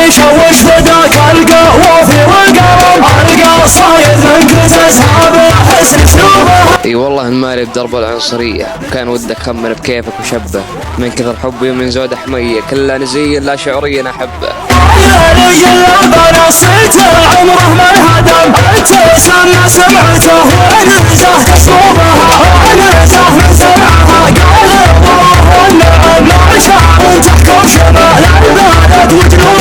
يشوش فداك القهوة في والقلم القى صايد من قزز هذا حسن اسلوبه. اي والله المالي بدرب العنصرية كان ودك خمن بكيفك وشبه من كثر حبي ومن زود حمية كله نزيا لا شعوريا احبه. يا صيته عمره ما انهدم ابتسم سمعته ونزه اسلوبها ونزه من سمعها قال الله والنعم ما شاء تحكم شمال البلد وجنود